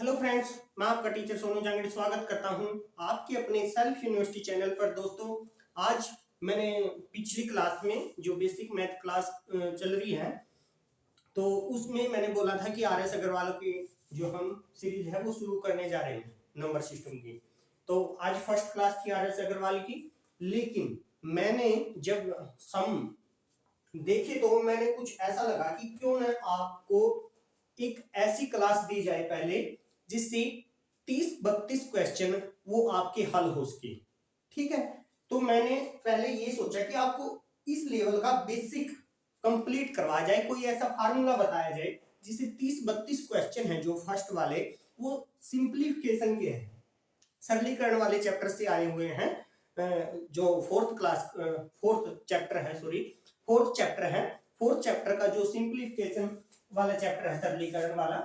Hello friends, मैं आपका teacher Sonu जांगड़ी स्वागत करता हूं आपके अपने सेल्फ यूनिवर्सिटी चैनल पर। दोस्तों, आज मैंने पिछली क्लास में जो बेसिक मैथ क्लास चल रही है, तो उसमें मैंने बोला था कि आर एस अग्रवाल की जो हम सीरीज है वो शुरू करने जा रहे हैं नंबर सिस्टम की। तो आज फर्स्ट क्लास थी आर एस अग्रवाल की, लेकिन मैंने जब सम देखे तो मैंने कुछ ऐसा लगा कि क्यों ना आपको एक ऐसी क्लास दी जाए पहले जिससे 30-32 क्वेश्चन वो आपके हल हो सके। ठीक है, तो मैंने पहले ये सोचा कि आपको इस लेवल का बेसिक कंप्लीट करवाया जाए, कोई ऐसा फार्मूला बताया जाए जिसे 30-32 क्वेश्चन है जो फर्स्ट वाले वो सिंप्लीफिकेशन के हैं, सरलीकरण वाले चैप्टर से आए हुए हैं। जो फोर्थ चैप्टर है, सॉरी फोर्थ चैप्टर है, फोर्थ चैप्टर का जो सिंप्लीफिकेशन वाला चैप्टर है, सरलीकरण वाला,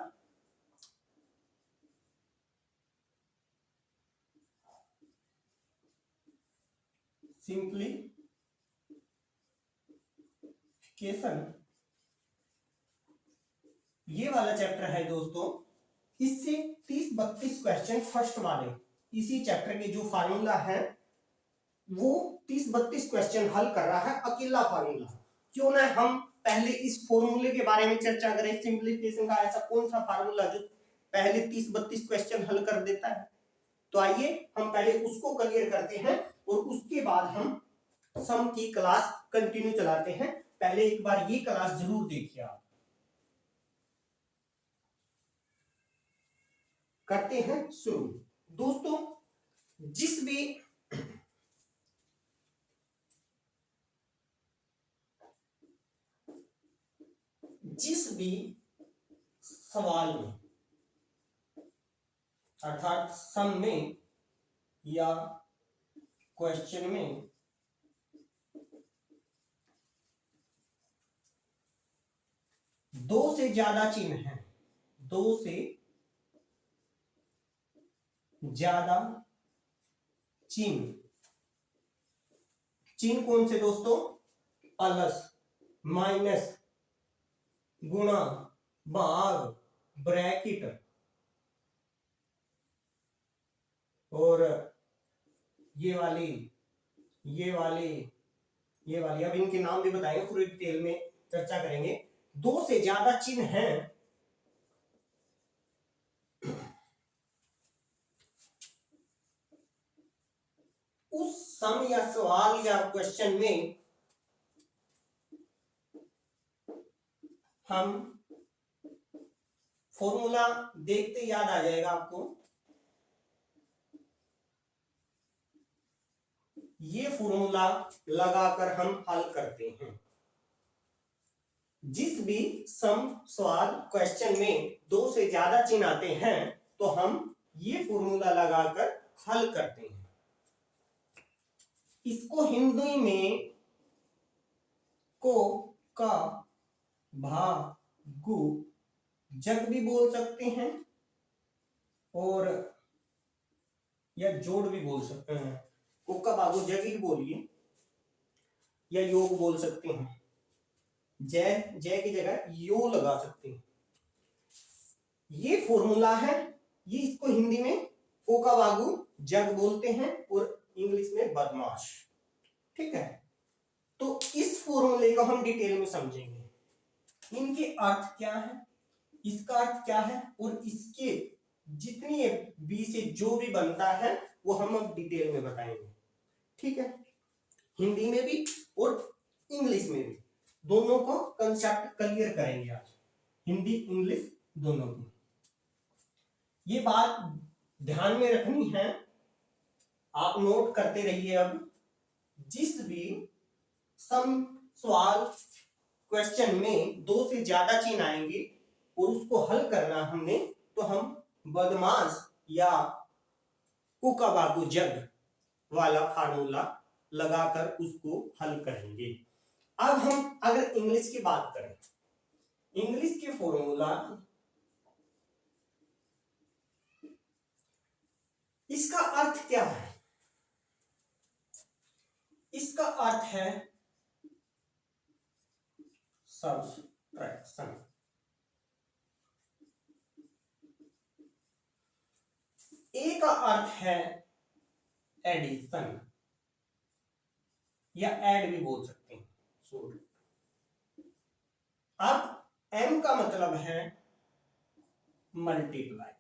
सिंप्लीफिकेशन, ये वाला चैप्टर है दोस्तों। इससे 30-32 क्वेश्चन फर्स्ट वाले इसी चैप्टर के जो फार्मूला है वो 30-32 क्वेश्चन हल कर रहा है, अकेला फार्मूला। क्यों ना हम पहले इस फॉर्मूले के बारे में चर्चा करें, सिंप्लीफिकेशन का ऐसा कौन सा फार्मूला जो पहले 30-32 क्वेश्चन हल कर देता है। तो आइए हम पहले उसको क्लियर करते हैं और उसके बाद हम सम की क्लास कंटिन्यू चलाते हैं। पहले एक बार ये क्लास जरूर देखिए आप। करते हैं शुरू। दोस्तों, जिस भी सवाल में अर्थात सम में या क्वेश्चन में दो से ज्यादा चिन्ह हैं, दो से ज्यादा चिन्ह, चिन्ह कौन से दोस्तों? प्लस, माइनस, गुणा, भाग, ब्रैकेट और ये वाली, ये वाली, ये वाली, अब इनके नाम भी बताएंगे, पूरी डिटेल में चर्चा करेंगे। दो से ज्यादा चिन्ह हैं उस सम या सवाल या क्वेश्चन में हम फॉर्मूला देखते याद आ जाएगा आपको, ये फॉर्मूला लगाकर हम हल करते हैं। जिस भी सम सवाल क्वेश्चन में दो से ज्यादा चिन्ह आते हैं तो हम ये फॉर्मूला लगाकर हल करते हैं। इसको हिंदी में को का भागु जग भी बोल सकते हैं और या जोड़ भी बोल सकते हैं। को का भागु जग ही बोलिए या योग बोल सकते हैं, जय जय की जगह यो लगा सकते हैं। ये फॉर्मूला है, ये इसको हिंदी में कोका बागू जग बोलते हैं और इंग्लिश में बदमाश। ठीक है, तो इस फॉर्मूले को हम डिटेल में समझेंगे, इनके अर्थ क्या है, इसका अर्थ क्या है और इसके जितनी बी से जो भी बनता है वो हम अब डिटेल में बताएंगे। ठीक है, हिंदी में भी और इंग्लिश में भी, दोनों को कंसेप्ट क्लियर करेंगे आज, हिंदी इंग्लिश दोनों की। ये बात ध्यान में रखनी है, आप नोट करते रहिए। अब जिस भी सम सवाल क्वेश्चन में दो से ज्यादा चिन्ह आएंगे और उसको हल करना हमने, तो हम बदमाश या कुका बाबू जग वाला फार्मूला लगाकर उसको हल करेंगे। अब हम अगर इंग्लिश की बात करें, इंग्लिश के फॉर्मूला, इसका अर्थ क्या है? इसका अर्थ है सब्ट्रैक्शन। ए का अर्थ है एडिशन या ऐड भी बोल सकते हैं। सॉरी, अब एम का मतलब है मल्टीप्लाई,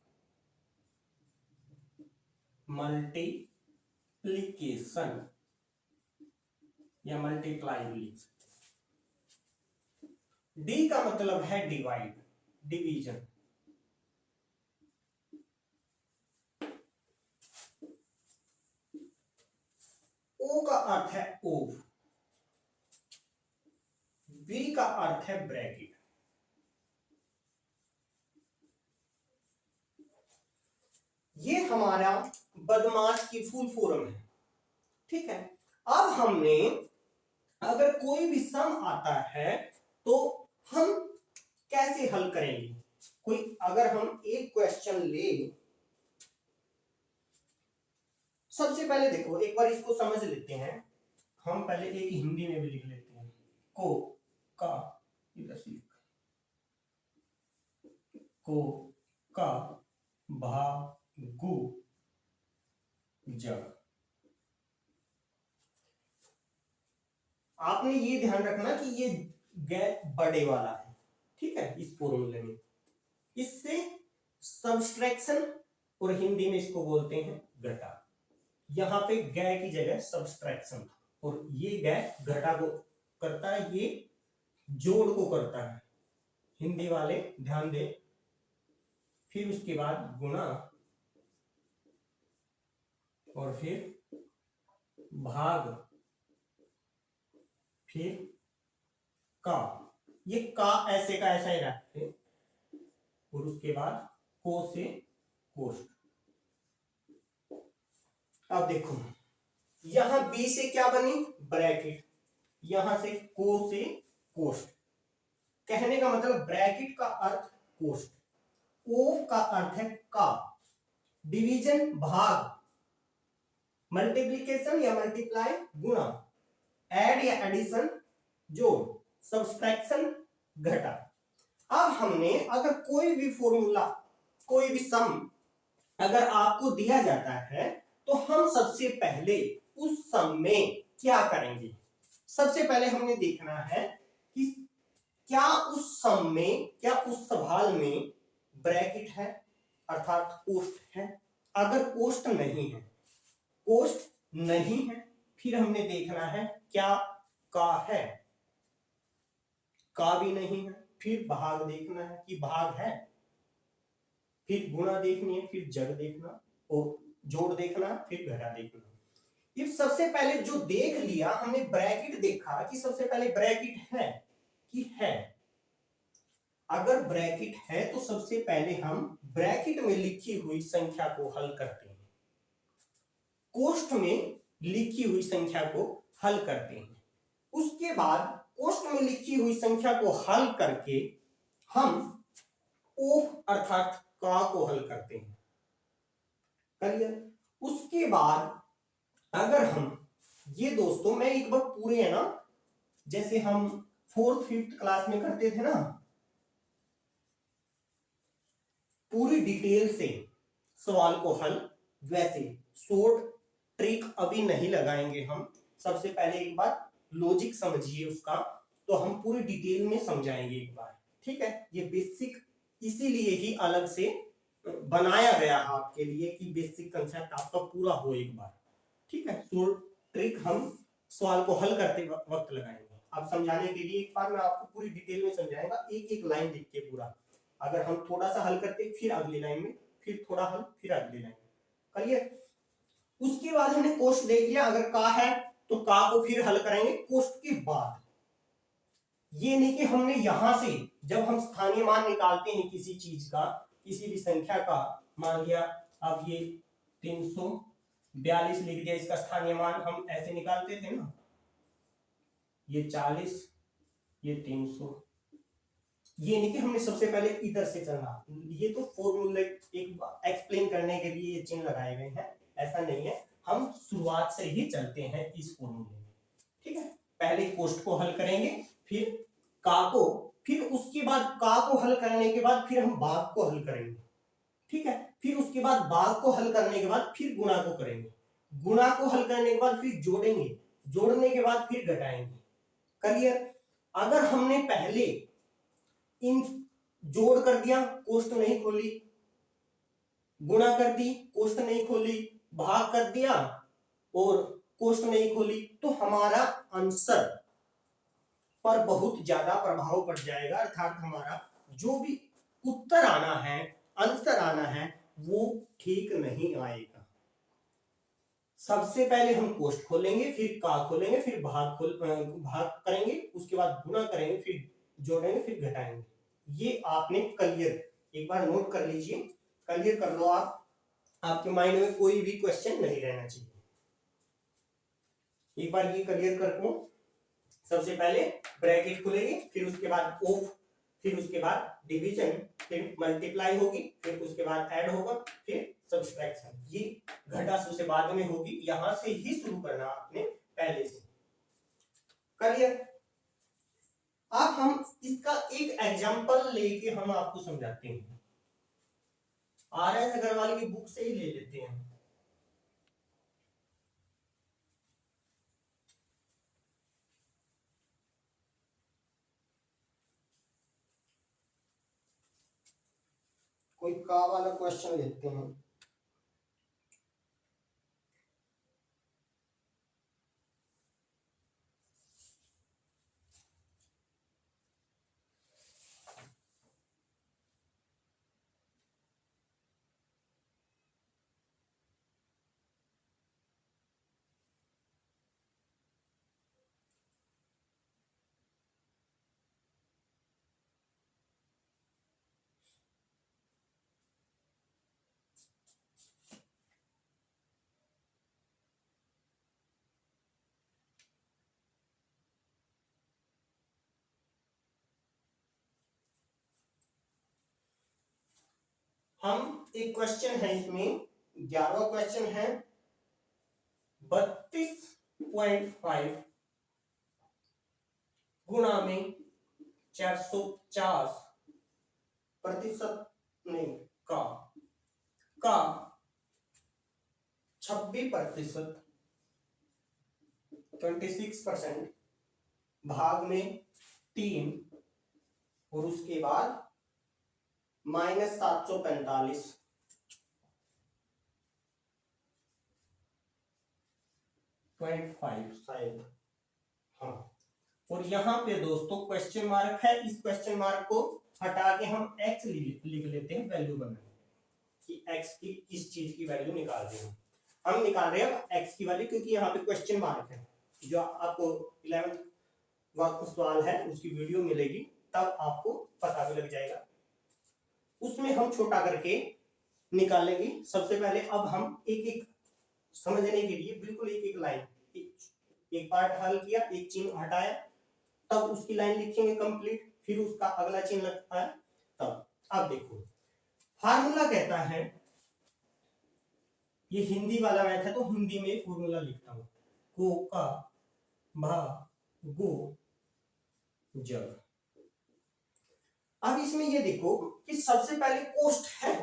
मल्टीप्लीकेशन या मल्टीप्लाई भी लिख सकते हैं। डी का मतलब है डिवाइड, डिवीजन। ओ का अर्थ है ओव, बी का अर्थ है ब्रैकेट। ये हमारा बदमाश की फुल फॉर्म है, ठीक है। अब हमने अगर कोई भी सम आता है तो हम कैसे हल करेंगे। कोई अगर हम एक क्वेश्चन ले, सबसे पहले देखो एक बार इसको समझ लेते हैं। हम पहले एक हिंदी में भी लिख लेते हैं, को का, इधर से को का भागु जग। आपने ये ध्यान रखना कि ये गैप बड़े वाला है, ठीक है। इस फॉर्मूले में इससे सब्सट्रैक्शन, और हिंदी में इसको बोलते हैं घटा। यहाँ पे गै की जगह सब्सट्रैक्शन था, और ये गै घटा को करता है, ये जोड़ को करता है। हिंदी वाले ध्यान दे। फिर उसके बाद गुणा, और फिर भाग, फिर का। ये का ऐसे का ऐसा ही रखते, और उसके बाद को से कोष्ठ। अब देखो यहां बी से क्या बनी, ब्रैकेट, यहां से को से कोष्ठ। कहने का मतलब ब्रैकेट का अर्थ कोष्ठ, ओ का अर्थ है का, डिवीजन भाग, मल्टीप्लिकेशन या मल्टीप्लाई गुणा, ऐड या एडिशन जोड़, सब्सट्रैक्शन घटा। अब हमने अगर कोई भी फॉर्मूला, कोई भी सम अगर आपको दिया जाता है तो हम सबसे पहले उस सम में क्या करेंगे। सबसे पहले हमने देखना है कि क्या उस सम में, क्या उस सवाल में ब्रैकेट है अर्थात कोष्ठ है। अगर कोष्ठ नहीं है, कोष्ठ नहीं है, फिर हमने देखना है क्या का है, का भी नहीं है, फिर भाग देखना है कि भाग है, फिर गुणा देखनी है, फिर जग देखना, और जोड़ देखना, फिर घटा देखना। ये सबसे पहले जो देख लिया हमने, ब्रैकेट देखा कि सबसे पहले ब्रैकेट है कि है। अगर ब्रैकेट है तो सबसे पहले हम ब्रैकेट में लिखी हुई संख्या को हल करते हैं, कोष्ठ में लिखी हुई संख्या को हल करते हैं। उसके बाद कोष्ठ में लिखी हुई संख्या को हल करके हम ओ अर्थात का को हल करते हैं। क्लियर। उसके बाद अगर हम ये, दोस्तों मैं एक बार पूरे है ना, जैसे हम 4th-5th क्लास में करते थे ना, पूरी डिटेल से सवाल को हल, वैसे शॉर्ट ट्रिक अभी नहीं लगाएंगे हम। सबसे पहले एक बार लॉजिक समझिए उसका, तो हम पूरी डिटेल में समझाएंगे एक बार, ठीक है। ये बेसिक इसीलिए ही अलग से बनाया गया है आपके लिए कि बेसिक कंसेप्ट आपका पूरा हो एक बार, ठीक है। शॉर्ट ट्रिक हम सवाल को हल करते वक्त लगाएंगे। अब समझाने के लिए एक बार मैं आपको पूरी डिटेल में समझाएगा, एक एक लाइन लिख के पूरा। अगर हम थोड़ा सा हल करते फिर अगली लाइन में, फिर थोड़ा हल, फिर अगली लाइन में। क्लियर। उसके बाद हमने कोष्ठ देख लिया, अगर का है तो का को फिर हल करेंगे कोष्ठ के बाद। ये नहीं कि हमने यहां से, जब हम स्थानीय मान निकालते हैं किसी चीज का, किसी भी संख्या का, मान लिया अब ये 342 लिख दिया, इसका स्थानीय मान हम ऐसे निकालते थे ना, ये 40, ये 300। ये नहीं कि हमने सबसे पहले इधर से चलना, ये तो फॉर्मूले एक एक्सप्लेन करने के लिए ये चिन्ह लगाए गए हैं, ऐसा नहीं है। हम शुरुआत से ही चलते हैं इस फॉर्मूले में, ठीक है। पहले कोष्ठ को हल करेंगे, फिर का को, फिर उसके बाद का को हल करने के बाद फिर हम भाग को हल करेंगे, ठीक है। फिर उसके बाद भाग को हल करने के बाद फिर गुणा को करेंगे, गुणा को हल करने के बाद फिर जोड़ेंगे, जोड़ने के बाद फिर घटाएंगे। क्लियर? अगर हमने पहले इन जोड़ कर दिया, कोष्ठ नहीं खोली, गुणा कर दी, कोष्ठ नहीं खोली, भाग कर दिया और कोष्ठ नहीं खोली, तो हमारा आंसर पर बहुत ज्यादा प्रभाव पड़ जाएगा। अर्थात हमारा जो भी उत्तर आना है, आंसर आना है, वो ठीक नहीं आएगा। सबसे पहले हम कोष्ठ खोलेंगे, फिर का खोलेंगे, फिर भाग करेंगे, उसके बाद गुणा करेंगे, फिर जोड़ेंगे, फिर घटाएंगे। ये आपने क्लियर एक बार नोट कर लीजिए, क्लियर कर लो आप, आपके माइंड में कोई भी क्वेश्चन नहीं रहना चाहिए। एक बार ये क्लियर कर लो। सबसे पहले ब्रैकेट खुलेगी, फिर उसके बाद ऑफ, फिर उसके बाद डिवीजन, फिर मल्टीप्लाई होगी, फिर उसके बाद ऐड होगा, फिर सब्सट्रैक्शन। ये घटासु से बाद में होगी, यहां से ही शुरू करना आपने पहले से। क्लियर? अब हम इसका एक एग्जांपल लेके हम आपको समझाते हैं। आर.एस. अग्रवाल की बुक से ही ले लेते हैं। कोई का वाला क्वेश्चन लेते हैं। हम एक क्वेश्चन है इसमें, 11वां क्वेश्चन है, 32.5 गुणा में 450 प्रतिशत नहीं का 26%, 26% भाग में 3 और उसके बाद -745 0.5 शायद, हाँ। और यहाँ पे दोस्तों क्वेश्चन मार्क है, इस क्वेश्चन मार्क को हटा के हम x लिख लेते हैं, वैल्यू बनाने कि x की किस चीज की वैल्यू निकाल रहे हैं। हम निकाल रहे हैं x की वैल्यू, क्योंकि यहाँ पे क्वेश्चन मार्क है। जो आपको 11th का सवाल है उसकी वीडियो मिलेगी, तब आपको पता भी लग जाएगा। उसमें हम छोटा करके निकालेंगे। सबसे पहले अब हम एक एक समझने के लिए बिल्कुल एक एक लाइन, एक पार्ट हल किया, एक चिन्ह हटाया, तब उसकी लाइन लिखेंगे कंप्लीट, फिर उसका अगला चिन्ह लगता है तब। अब देखो फार्मूला कहता है, ये हिंदी वाला मैथ है तो हिंदी में फॉर्मूला लिखता हूं, को का भा गो जग। अब इसमें ये देखो कि सबसे पहले कोष्ठ है,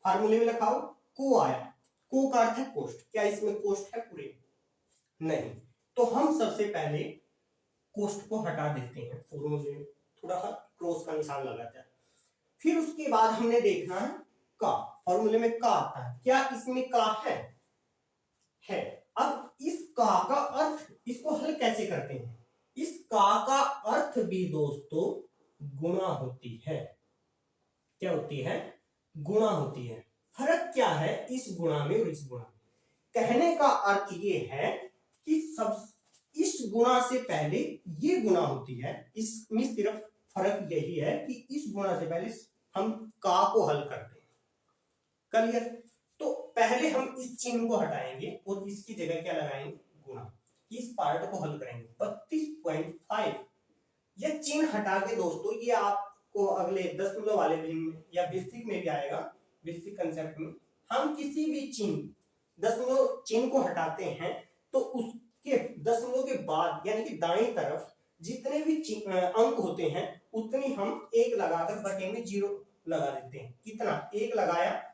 फार्मूले में लिखा हो को आया, को का अर्थ है कोष्ठ। क्या इसमें कोष्ठ है पूरे? नहीं। तो हम सबसे पहले कोष्ठ को हटा देते हैं, फॉर्मूले में थोड़ा सा क्रॉस का निशान लगाते हैं। फिर उसके बाद हमने देखना है का, फॉर्मूले में का आता है, क्या इसमें का है। अब इस का का अर्थ, इसको हल कैसे करते हैं? इस का अर्थ भी दोस्तों गुणा होती है। क्या होती है? गुणा होती है। फर्क क्या है इस गुणा में और इस गुणा में? कहने का अर्थ ये है कि सब इस गुणा से पहले ये गुणा होती है, इसमें सिर्फ फर्क यही है कि इस गुणा से पहले हम का को हल करते हैं। क्लियर? तो पहले हम इस चिन्ह को हटाएंगे और इसकी जगह क्या लगाएंगे? गुणा। इस पार्ट को हल करेंगे। 32.5 यह चिन्ह हटा के दोस्तों, ये आपको अगले दशमलव वाले में या बेसिक में भी आएगा, बेसिक कंसेप्ट में हम किसी भी चिन्ह दशमलव चिन्ह को हटाते हैं तो उसके दशमलव के बाद यानी कि दाईं तरफ जितने भी अंक होते हैं उतनी हम एक लगाकर बटे में जीरो लगा देते हैं। कितना? 1 लगाया,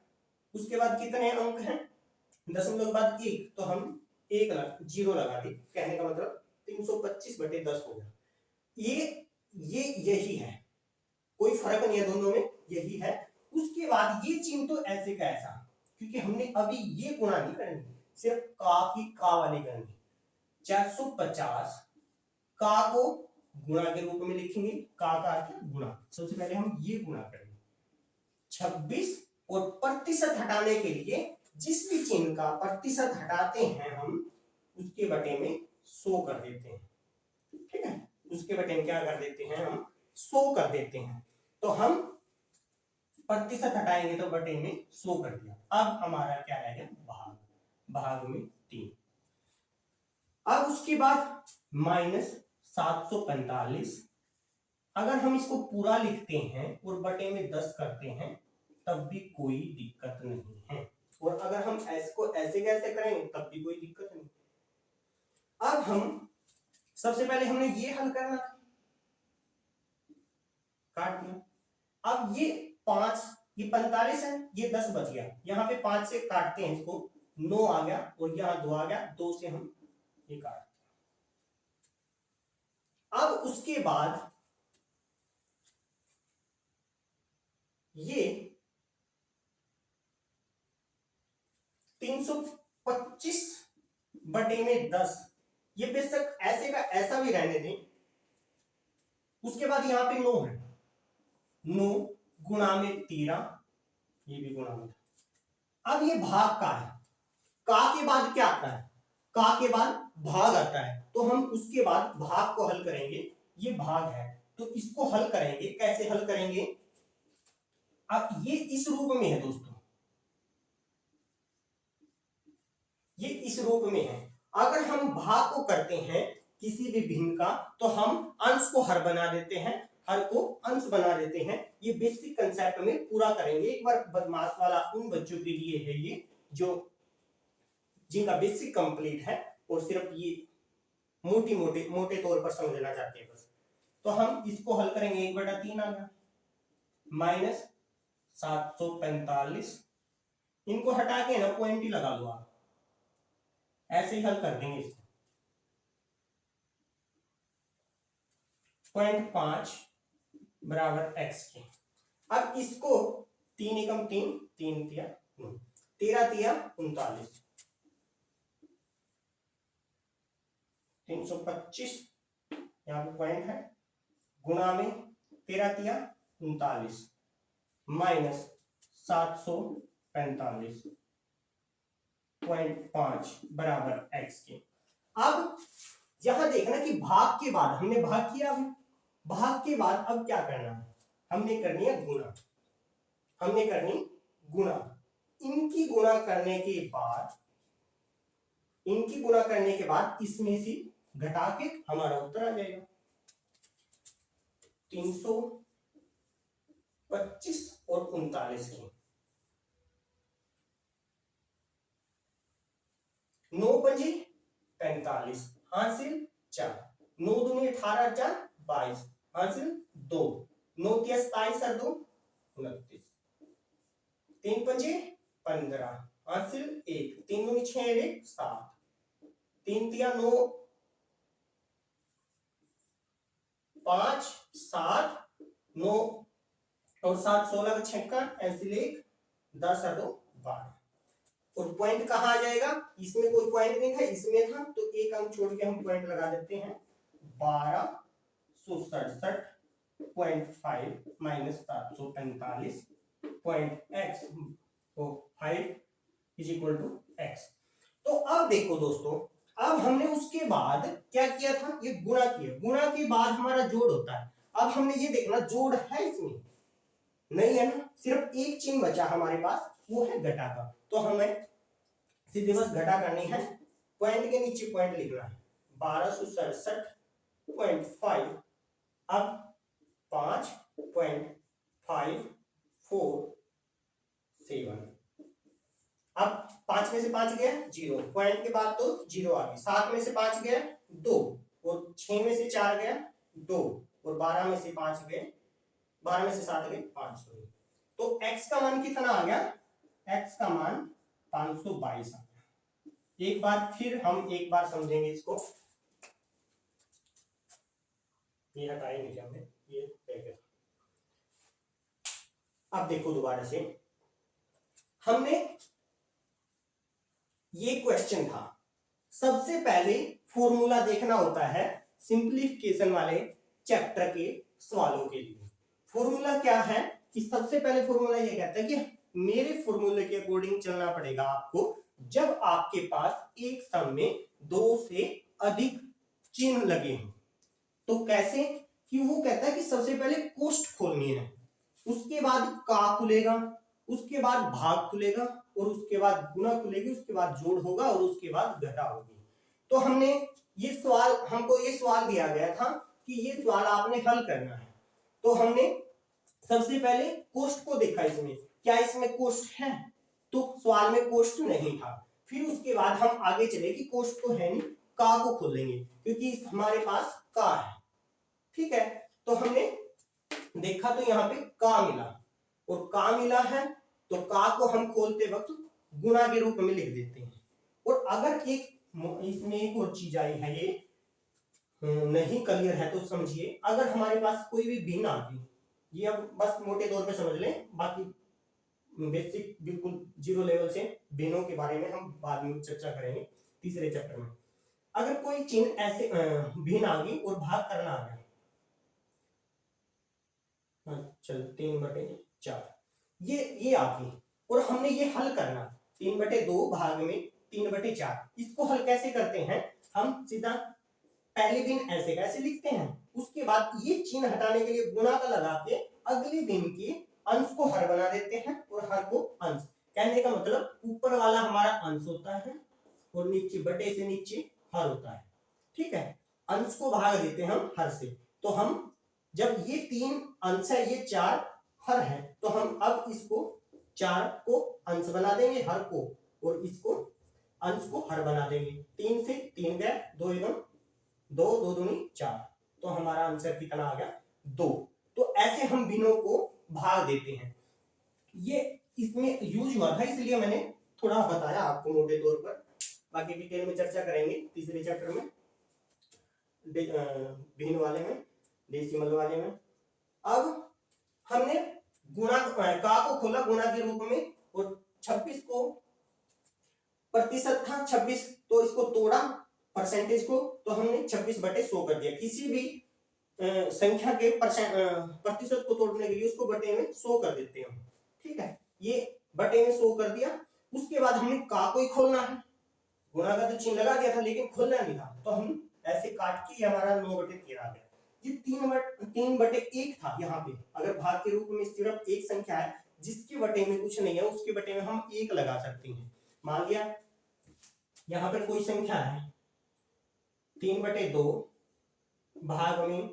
उसके बाद कितने अंक हैं? दशमलव के बाद 1, तो हम 0 लगा दी। कहने का मतलब 325/10 हो गया। यही है, कोई फर्क नहीं है दोनों में, यही है। उसके बाद ये चिन्ह तो ऐसे का ऐसा, क्योंकि हमने अभी ये गुणा नहीं करनी, सिर्फ का वाली करनी। 450 का को गुणा के रूप में लिखेंगे, का अर्थ गुणा। सबसे पहले हम ये गुणा करेंगे 26, और प्रतिशत हटाने के लिए जिस भी चिन्ह का प्रतिशत हटाते हैं हम उसके बटे में 100 कर देते हैं। ठीक है, उसके बटे में क्या कर देते हैं हम? 100 कर देते हैं। तो हम प्रतिशत हटाएंगे तो बटे में 100 कर दिया। अब हमारा क्या रह गया? भाग, भाग में 3। अब उसके बाद -745, अगर हम इसको पूरा लिखते हैं और बटे में 10 करते हैं तब भी कोई दिक्कत नहीं है, और अगर हम इसको ऐसे कैसे करेंगे तब भी कोई दिक्कत नहीं। अब हम सबसे पहले हमने ये हल करना था, काट दिया। अब ये 5, ये 45 है, ये 10 बच गया, यहाँ पे 5 से काटते हैं इसको, 9 आ गया, और यहाँ 2 आ गया, 2 से हम ये काट। अब उसके बाद ये 325/10, ये बेशक ऐसे का ऐसा भी रहने दें। उसके बाद यहाँ पे 9 है, 9 गुणा में 13, ये भी गुणा में। अब ये भाग का है, का के बाद क्या आता है? का के बाद भाग आता है, तो हम उसके बाद भाग को हल करेंगे। ये भाग है तो इसको हल करेंगे। कैसे हल करेंगे? अब ये इस रूप में है दोस्तों, ये इस रूप में है। अगर हम भाग को करते हैं किसी भी भिन्न का, तो हम अंश को हर बना देते हैं, हर को अंश बना देते हैं। ये बेसिक कंसेप्ट में पूरा करेंगे एक बार। बदमाश वाला उन बच्चों के लिए है ये जो जिनका बेसिक कंप्लीट है और सिर्फ ये मोटे तौर पर समझना चाहते हैं बस। तो हम इसको हल करेंगे, 1/3 आ गया, -745, इनको हटा के ना पॉइंट ही लगा लो आप, ऐसे ही हल कर देंगे इसको। 0.5 बराबर x के। अब इसको 3 एकम 3, 3 तिया 9, 13 तिया 39, 325 यहाँ पे पॉइंट है, गुणा में 13 तिया 39 -745.5 बराबर x के। अब यहां देखना कि भाग के बाद हमने भाग किया, भाग के बाद अब क्या करना है? हमने करनी है गुणा, हमने करनी गुणा। इनकी गुणा करने के बाद, इनकी गुणा करने के बाद इसमें से घटा के हमारा उत्तर आ जाएगा 325 और 39 की। 9 पंजे 45, हासिल 4, 9 दूनी 18, 4 22, हासिल 2, 9 तिया 27 और 2 29, 3 पंजे 15, हासिल 1, 3 दूनी 6 1 7, 3 तिया 9 5 7 9 और 7 16 का छक्का, ऐसे 10 और 2 12। और पॉइंट कहाँ आ जाएगा? इसमें कोई पॉइंट नहीं था, इसमें था, तो एक अंक छोड़ के हम पॉइंट लगा देते हैं 1267.5 -745.x तो 5 = x। तो अब देखो दोस्तों, अब हमने उसके बाद क्या किया था? ये गुणा किया, गुणा के बाद हमारा जोड़ होता है। अब हमने ये देखना जोड़ है इसमें नहीं है ना, सिर्फ एक चिन्ह बचा हमारे पास, वो है घटा का। तो हमें सीधे बस घटा करनी है, पॉइंट के नीचे पॉइंट लिखना है 1267.5। अब 5.547, अब 5 में से 5 गया 0, पॉइंट के बाद तो 0 आ गया, 7 में से 5 गया 2, और 6 में से 4 गया 2, और 12 में से 5 गए, 12 में से 7 गए 5। तो x का मान कितना आ गया, x का मान 522 आ गया। एक बार फिर हम एक बार समझेंगे इसको, ये हटाए नहीं हमने, ये देखें। अब देखो दोबारा से, हमने ये क्वेश्चन था, सबसे पहले फॉर्मूला देखना होता है सिंप्लीफिकेशन वाले चैप्टर के सवालों के लिए। फॉर्मूला क्या है कि सबसे पहले फॉर्मूला ये कहता है कि मेरे फॉर्मूले के अकॉर्डिंग चलना पड़ेगा आपको जब आपके पास एक सम में 2 से अधिक चिन्ह लगे हों। तो कैसे कि वो कहता है कि सबसे पहले कोष्ठ खोलनी है, उसके बाद का खुलेगा, उसके बाद भाग खुलेगा, और उसके बाद गुणा खुलेगी, उसके बाद जोड़ होगा, और उसके बाद घटा होगी। तो हमने ये सवाल, हमको ये सवाल दिया गया था कि ये सवाल आपने हल करना है। तो हमने सबसे पहले कोष्ठ को देखा, इसमें क्या इसमें कोष्ठ है, तो सवाल में कोष्ठ नहीं था। फिर उसके बाद हम आगे चले कि कोष्ठ तो है नहीं, का को खोलेंगे क्योंकि हमारे पास का है। ठीक है, तो हमने देखा तो यहाँ पे का मिला, और का मिला है तो का को हम खोलते वक्त गुणा के रूप में लिख देते हैं। और अगर एक इसमें एक और चीज आई है, ये नहीं क्लियर है तो समझिए, अगर हमारे पास कोई भी भिन्न आ गई, ये अब बस मोटे तौर पे समझ लें, बाकी बेसिक बिल्कुल जीरो लेवल से भिन्नों के बारे में हम बाद में चर्चा करेंगे तीसरे चैप्टर में। अगर कोई चिन्ह ऐसे भिन्न आ गई और भाग करना आ गया, चल 3/4 ये आ गई, और हमने ये हल करना 3/2 भाग में 3/4। इसको हल कैसे करते हैं, हम सीधा पहले दिन ऐसे कैसे लिखते हैं, उसके बाद ये चिन्ह हटाने के लिए गुणा का लगा के अगले दिन के अंश को हर बना देते हैं, और हर को अंश। कहने का मतलब ऊपर वाला हमारा अंश होता है और नीचे बटे से नीचे हर होता है। ठीक है, अंश को भाग देते हैं हम हर से। तो हम जब ये 3 अंश है, ये 4 हर है, तो हम अब इसको 4 को अंश बना देंगे हर को, और इसको अंश को हर बना देंगे। 3 से 3 गए, 2 एकम 2, 2 दूनी 4, तो हमारा आंसर कितना आ गया 2। तो ऐसे हम भिन्नों को भाग देते हैं। ये इसमें यूज हुआ था, इसलिए मैंने थोड़ा बताया आपको मोटे तौर पर, बाकी डिटेल में चर्चा करेंगे तीसरे चैप्टर में, भिन्न वाले में, डेसिमल वाले में। अब हमने गुणा का को खोला गुणा के रूप में, और 26 को प्रतिशत था 26, तो इसको तोड़ा परसेंटेज को, तो हमने 26/100 कर दिया। किसी भी संख्या के प्रतिशत को तोड़ने के लिए उसको बटे में 100 कर देते हैं। ठीक है, ये बटे में 100 कर दिया। उसके बाद हमने का को ही खोलना है, गुणा का तो चिन्ह लगा दिया था लेकिन खोलना नहीं था, तो हम ऐसे काट के हमारा 9/13 आ गया। ये 3/1 था। यहाँ पे अगर भाग के रूप में सिर्फ एक संख्या है जिसके बटे में कुछ नहीं है, उसके बटे में हम 1 लगा सकते हैं। मान लिया यहाँ पर कोई संख्या है 3/2 भाग में